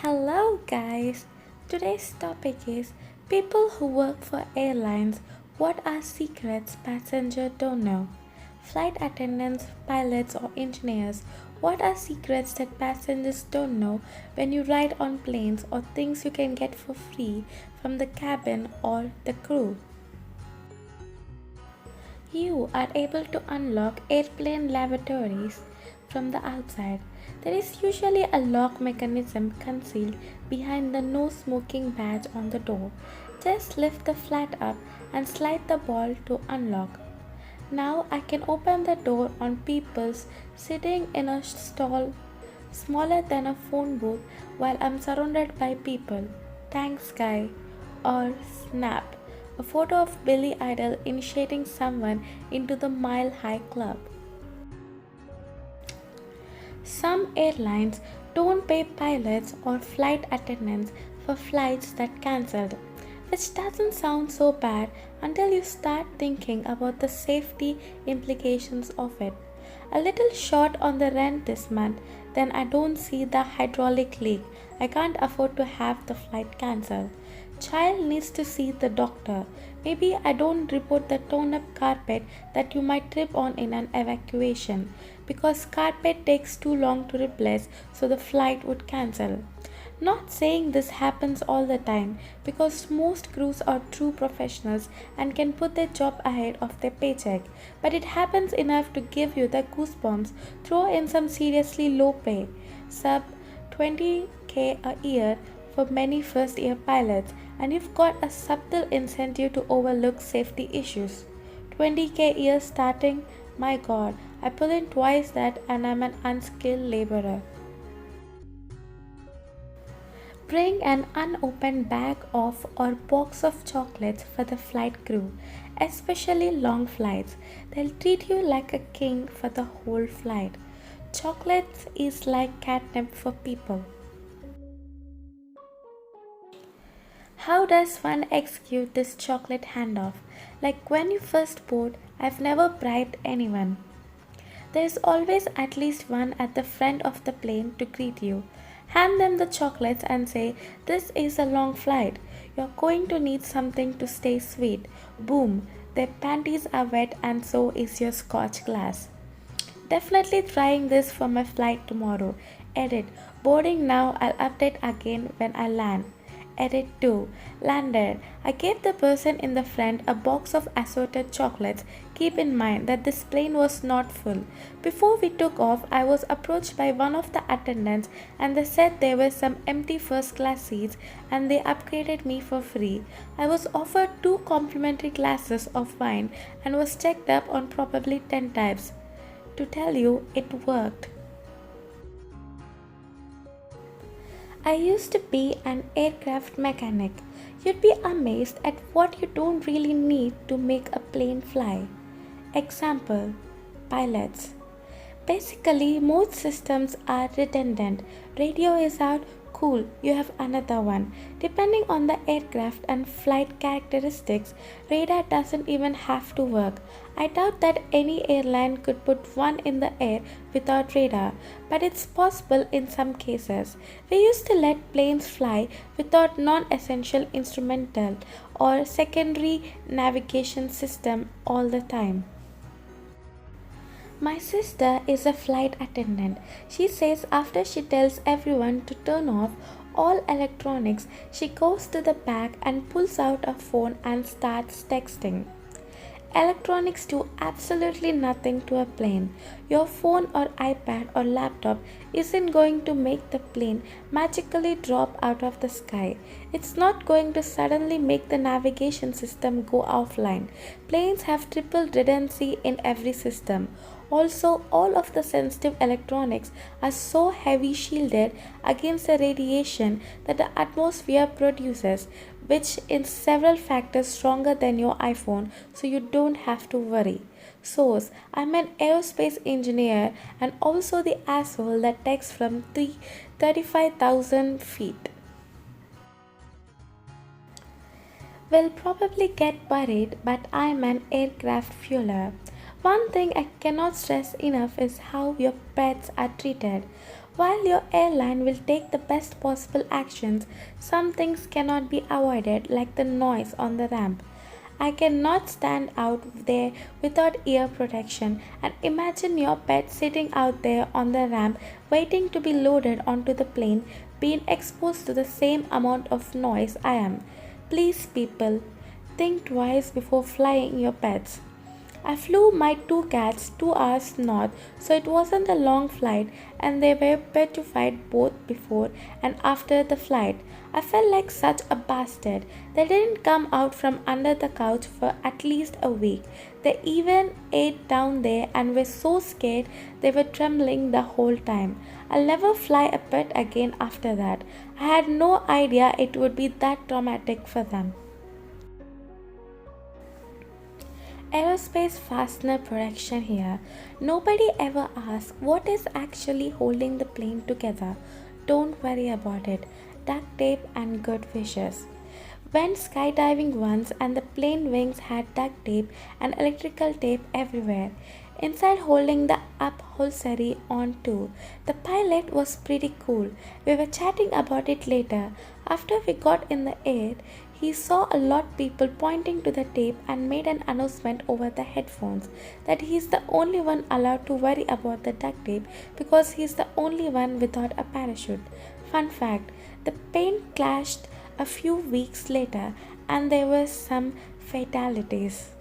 Hello, guys. Today's topic is people who work for airlines. What are secrets passengers don't know? Flight attendants, pilots, or engineers. What are secrets that passengers don't know when you ride on planes or things you can get for free from the cabin or the crew? You are able to unlock airplane lavatories from the outside. There is usually a lock mechanism concealed behind the no smoking badge on the door. Just lift the flap up and slide the ball to unlock. Now I can open the door on people sitting in a stall smaller than a phone booth while I'm surrounded by people. Thanks, guy. Or snap. A photo of Billy Idol initiating someone into the Mile High Club. Some airlines don't pay pilots or flight attendants for flights that cancelled, which doesn't sound so bad until you start thinking about the safety implications of it. A little short on the rent this month, then I don't see the hydraulic leak. I can't afford to have the flight cancelled. Child needs to see the doctor. Maybe I don't report the torn up carpet that you might trip on in an evacuation because carpet takes too long to replace, so the flight would cancel. Not saying this happens all the time because most crews are true professionals and can put their job ahead of their paycheck, but it happens enough to give you the goosebumps. Throw in some seriously low pay, sub 20k a year for many first year pilots, and you've got a subtle incentive to overlook safety issues. 20k a year starting? My god, I pull in twice that and I'm an unskilled laborer. Bring an unopened bag of or box of chocolates for the flight crew, especially long flights. They'll treat you like a king for the whole flight. Chocolates is like catnip for people. How does one execute this chocolate handoff? Like when you first board, I've never bribed anyone. There is always at least one at the front of the plane to greet you. Hand them the chocolates and say, "This is a long flight. You're going to need something to stay sweet." Boom, their panties are wet and so is your scotch glass. Definitely trying this for my flight tomorrow. Edit. Boarding now, I'll update again when I land. Edit 2. Landed. I gave the person in the front a box of assorted chocolates. Keep in mind that this plane was not full. Before we took off, I was approached by one of the attendants and they said there were some empty first class seats and they upgraded me for free. I was offered 2 complimentary glasses of wine and was checked up on probably 10 times. To tell you, it worked. I used to be an aircraft mechanic. You'd be amazed at what you don't really need to make a plane fly. Example: pilots. Basically, most systems are redundant. Radio is out, cool, you have another one. Depending on the aircraft and flight characteristics, radar doesn't even have to work. I doubt that any airline could put one in the air without radar, but it's possible in some cases. We used to let planes fly without non-essential instrumental or secondary navigation system all the time. My sister is a flight attendant. She says after she tells everyone to turn off all electronics, she goes to the back and pulls out a phone and starts texting. Electronics do absolutely nothing to a plane. Your phone or iPad or laptop isn't going to make the plane magically drop out of the sky. It's not going to suddenly make the navigation system go offline. Planes have triple redundancy in every system. Also, all of the sensitive electronics are so heavy shielded against the radiation that the atmosphere produces, which is several factors stronger than your iPhone, so you don't have to worry. Source: I'm an aerospace engineer and also the asshole that texts from 35,000 feet. Will probably get buried, but I'm an aircraft fueler. One thing I cannot stress enough is how your pets are treated. While your airline will take the best possible actions, some things cannot be avoided, like the noise on the ramp. I cannot stand out there without ear protection, and imagine your pet sitting out there on the ramp waiting to be loaded onto the plane, being exposed to the same amount of noise I am. Please, people, think twice before flying your pets. I flew my two cats 2 hours north, so it wasn't a long flight, and they were petrified both before and after the flight. I felt like such a bastard. They didn't come out from under the couch for at least a week. They even ate down there and were so scared they were trembling the whole time. I'll never fly a pet again after that. I had no idea it would be that traumatic for them. Aerospace fastener protection here. Nobody ever asks what is actually holding the plane together. Don't worry about it. Duct tape and good wishes. Went skydiving once and the plane wings had duct tape and electrical tape everywhere. Inside holding the upholstery on too. The pilot was pretty cool. We were chatting about it later. After we got in the air, he saw a lot people pointing to the tape and made an announcement over the headphones that he's the only one allowed to worry about the duct tape because he's the only one without a parachute. Fun fact, the plane crashed a few weeks later and there were some fatalities.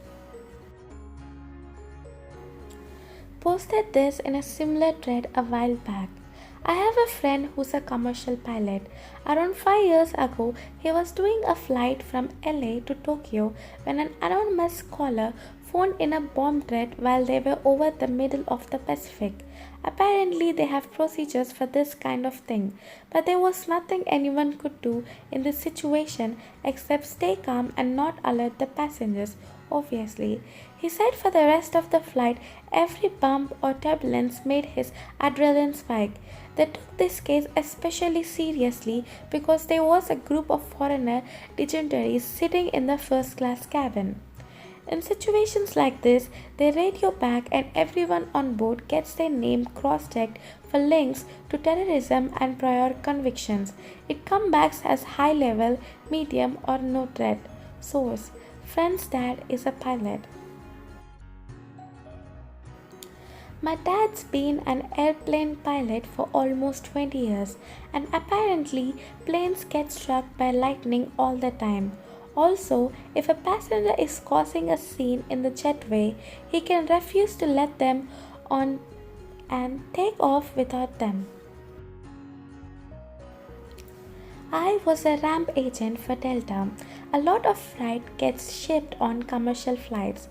Posted this in a similar thread a while back. I have a friend who's a commercial pilot. Around 5 years ago, he was doing a flight from LA to Tokyo when an anonymous caller phoned in a bomb threat while they were over the middle of the Pacific. Apparently, they have procedures for this kind of thing, but there was nothing anyone could do in this situation except stay calm and not alert the passengers. Obviously, he said for the rest of the flight, every bump or turbulence made his adrenaline spike. They took this case especially seriously because there was a group of foreigner dignitaries sitting in the first class cabin. In situations like this, they radio back and everyone on board gets their name cross-checked for links to terrorism and prior convictions. It comes back as high level, medium or no threat. Source: Friend's dad is a pilot. My dad's been an airplane pilot for almost 20 years, and apparently planes get struck by lightning all the time. Also, if a passenger is causing a scene in the jetway, he can refuse to let them on and take off without them. I was a ramp agent for Delta. A lot of freight gets shipped on commercial flights.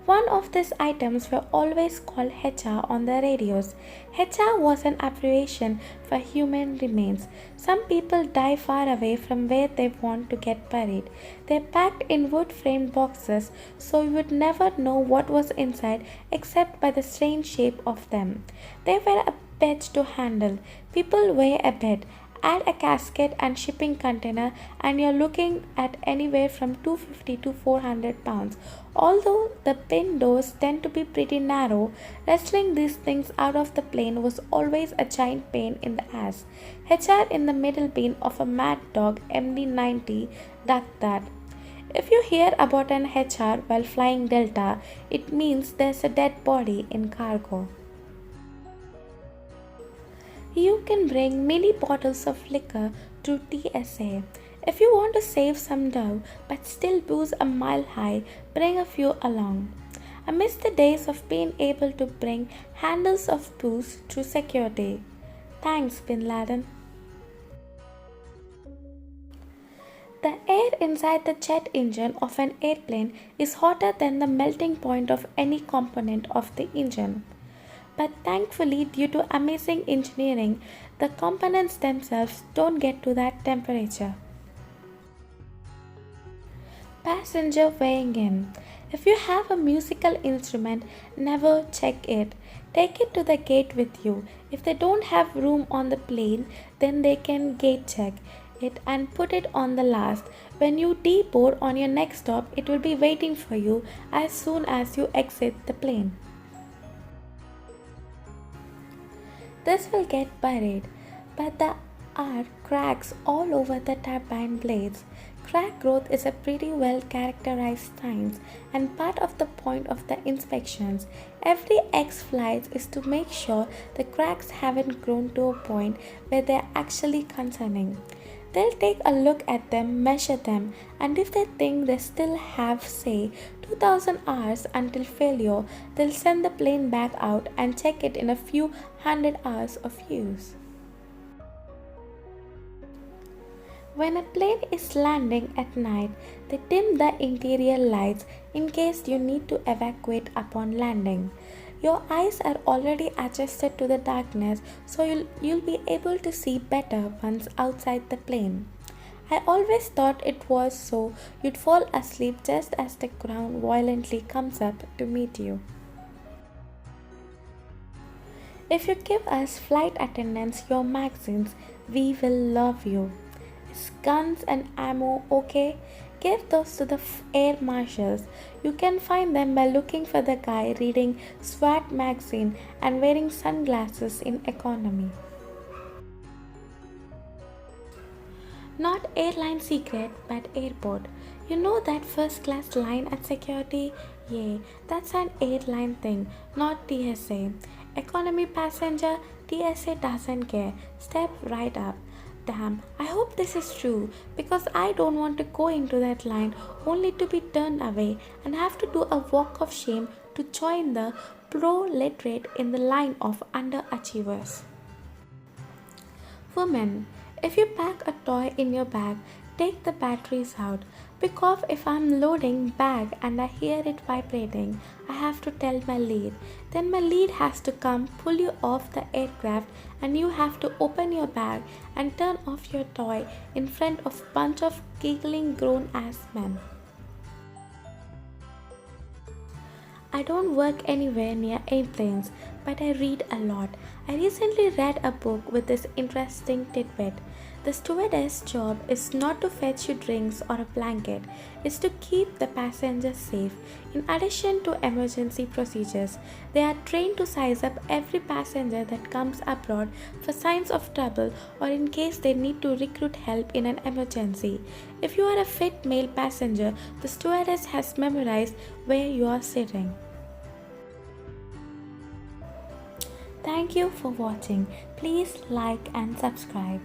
One of these items were always called HR on the radios. HR was an abbreviation for human remains. Some people die far away from where they want to get buried. They're packed in wood-framed boxes, so you would never know what was inside except by the strange shape of them. They were a bitch to handle. People weigh a bed. Add a casket and shipping container and you're looking at anywhere from 250 to 400 pounds. Although the bin doors tend to be pretty narrow, wrestling these things out of the plane was always a giant pain in the ass. HR in the middle bin of a Mad Dog MD-90 ducked that. If you hear about an HR while flying Delta, it means there's a dead body in cargo. You can bring mini bottles of liquor through TSA. If you want to save some dough but still booze a mile high, bring a few along. I miss the days of being able to bring handles of booze through security. Thanks, Bin Laden. The air inside the jet engine of an airplane is hotter than the melting point of any component of the engine. But thankfully, due to amazing engineering, the components themselves don't get to that temperature. Passenger weighing in. If you have a musical instrument, never check it. Take it to the gate with you. If they don't have room on the plane, then they can gate check it and put it on the last. When you deboard on your next stop, it will be waiting for you as soon as you exit the plane. This will get buried, but there are cracks all over the turbine blades. Crack growth is a pretty well characterized science and part of the point of the inspections. Every X flight is to make sure the cracks haven't grown to a point where they're actually concerning. They'll take a look at them, measure them, and if they think they still have, say, 2000 hours until failure, they'll send the plane back out and check it in a few hundred hours of use. When a plane is landing at night, they dim the interior lights in case you need to evacuate upon landing. Your eyes are already adjusted to the darkness, so you'll be able to see better once outside the plane. I always thought it was so you'd fall asleep just as the ground violently comes up to meet you. If you give us flight attendants your magazines, we will love you. Is guns and ammo okay? Give those to the air marshals. You can find them by looking for the guy reading SWAT magazine and wearing sunglasses in economy. Not airline secret, but airport. You know that first class line at security? Yeah, that's an airline thing, not TSA. Economy passenger, TSA doesn't care. Step right up. Damn, I hope this is true because I don't want to go into that line only to be turned away and have to do a walk of shame to join the pro-literate in the line of underachievers. Women, if you pack a toy in your bag, take the batteries out. Because if I'm loading bag and I hear it vibrating, I have to tell my lead. Then my lead has to come pull you off the aircraft and you have to open your bag and turn off your toy in front of a bunch of giggling grown-ass men. I don't work anywhere near airplanes, but I read a lot. I recently read a book with this interesting tidbit. The stewardess' job is not to fetch you drinks or a blanket, it's to keep the passengers safe. In addition to emergency procedures, they are trained to size up every passenger that comes abroad for signs of trouble or in case they need to recruit help in an emergency. If you are a fit male passenger, the stewardess has memorized where you are sitting. Thank you for watching. Please like and subscribe.